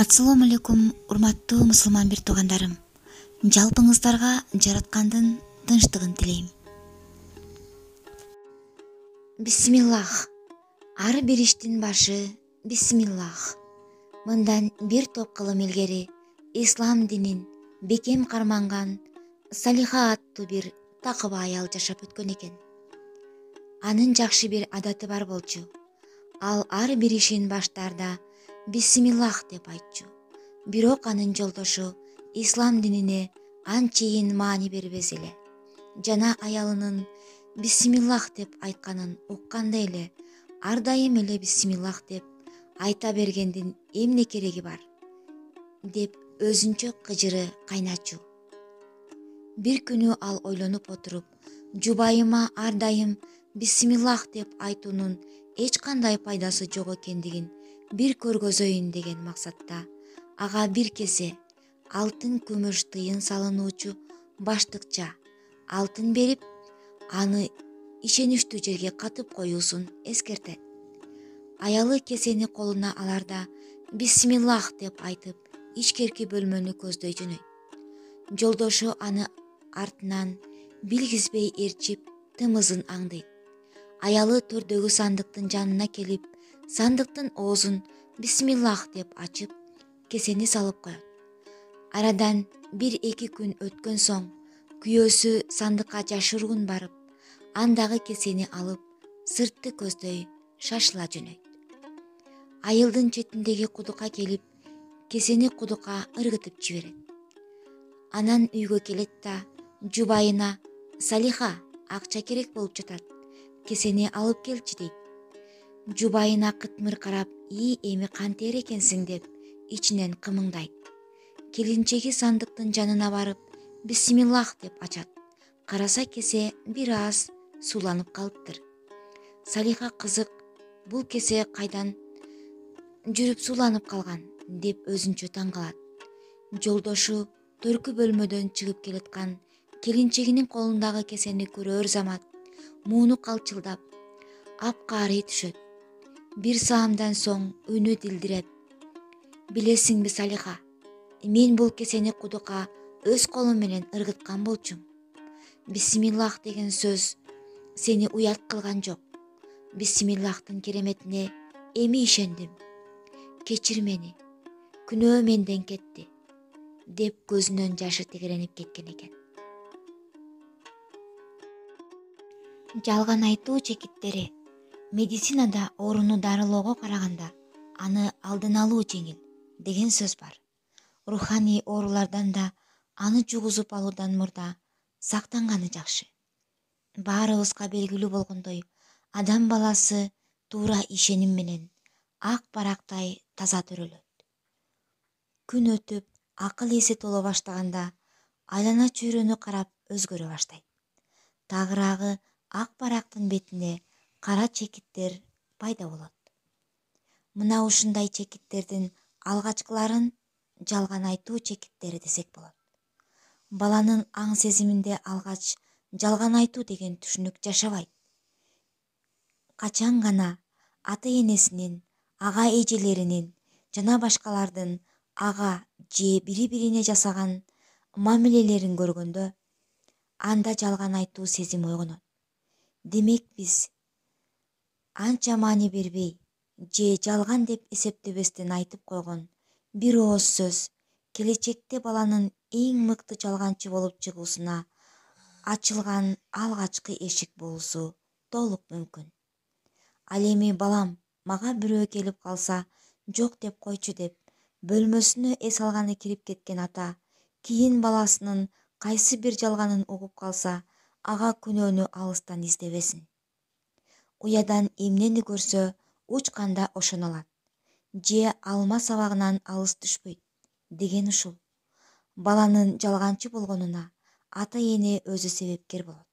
Ассалому алейкум, урматтуу мусулман бир туугандарым. Жалпыңыздарга жараткандын тынчтыгын тилейм. Бисмиллах. Ар бир иштин башы бисмиллах. Мындан бир топ кылым илгери ислам динин бекем карманган Салиха аттуу бир такыба аял жашап өткөн экен. Анын жакшы бир адаты бар болчу. Ал ар бир ишин баштаарда бисмиллах деп айтчу. Бирок анын жолдошу ислам динине анчейин маани бербес эле. Жана аялынын бисмиллах деп айтканын укканда эле ар дайым эле бисмиллах деп айта бергендин эмне кереги бар деп өзүнчө кыжыры кайначу. Бир күнү ал ойлонуп отуруп, жубайыма ар дайым бисмиллах деп айтуунун эч кандай пайдасы жок экендигин бир көргөзөйүн деген максатта ага бир кесе алтын күмүш тыйын салынуучу баштыкча алтын берип, аны ишеничтүү жерге катып коюусун эскертет. Аялы кесени колуна аларда бисмиллах деп айтып, ичкерки бөлмөнү көздөй жөнөйт. Жолдошу аны артынан билгизбей ээрчип тымызын аңдыйт. Аялы төрдөгү сандыктын жанына келип, сандыктын оозун бисмиллах деп ачып, кесени салып коет. Арадан 1-2 күн өткөн соң күйөөсү сандыкка жашыруун барып, андагы кесени алып, сыртты көздөй шашыла жөнөйт. Айылдын четиндеги кудукка келип, кесени кудукка ыргытып жиберет. Анан үйгө келет да жубайына Салиха, акча керек болуп жатат, кесени алып келчи дейт. Жубайына кытмыр карап, эми кантер экенсиң деп ичинен кымыңдайт. Келинчеги сандыктын жанына барып, бисмиллах деп ачат. Караса кесе бир аз сууланып калыптыр. Салиха кызык, бул кесе кайдан жүрүп сууланып калган деп өзүнчө таң калат. Жолдошу төркү бөлмөдөн чыгып келаткан келинчегинин колундагы кесени көрөр замат мууну калчылдап, апкаарый түшөт. Бир саамдан соң үнү дилдиреп: "Билесиңби, Салиха, мен бул кесени кудукка өз колум менен ыргыткан болчумун. Бисмиллах деген сөз сени уят кылган жок. Бисмиллахтын кереметине эми ишендим. Кечир мени, күнөө менден кетти" деп көзүнөн жашы тегеренип кеткен экен. Жалган айтуу чекиттери. Медицинада ооруну дарылоого караганда аны алдын алуу жеңил деген сөз бар. Руханий оорулардан да аны жугузуп алуудан мурда сактанганы жакшы. Баарыбызга белгилүү болгондой, адам баласы туура ишеним менен ак барактай таза төрөлөт. Күн өтүп, акыл эси толо баштаганда айлана чөйрөнү карап өзгөрө баштайт. Тагыраагы ак барактын бетине кара чекиттер пайда болот. Мына ушундай чекиттердин алгачкыларын жалган айтуу чекиттери десек болот. Баланын аң сезиминде алгач жалган айтуу деген түшүнүк жашабайт. Качан гана ата-энесинин, ага-эжелеринин жана башкалардын ага же бири-бирине жасаган мамилелерин көргөндө, анда жалган айтуу сезими ойгонот. Демек биз анча маани бербей же жалган деп эсептебестен айтып койгон бир ооз сөз келечекте баланын эң мыкты жалганчы болуп чыгуусуна ачылган алгачкы эшик болуусу толук мүмкүн. Ал эми балам мага бирөө келип калса жок деп койчу деп бөлмөсүнө эс алганы кирип кеткен ата кийин баласынын кайсы бир жалганын угуп калса, ага күнөөнү алыстан издебесин. Уядан эмнени көрсө учканда ошону алат. Же алма сабагынан алыс түшпөйт деген ушул. Баланын жалганчы болгонуна ата-эне өзү себепкер болот.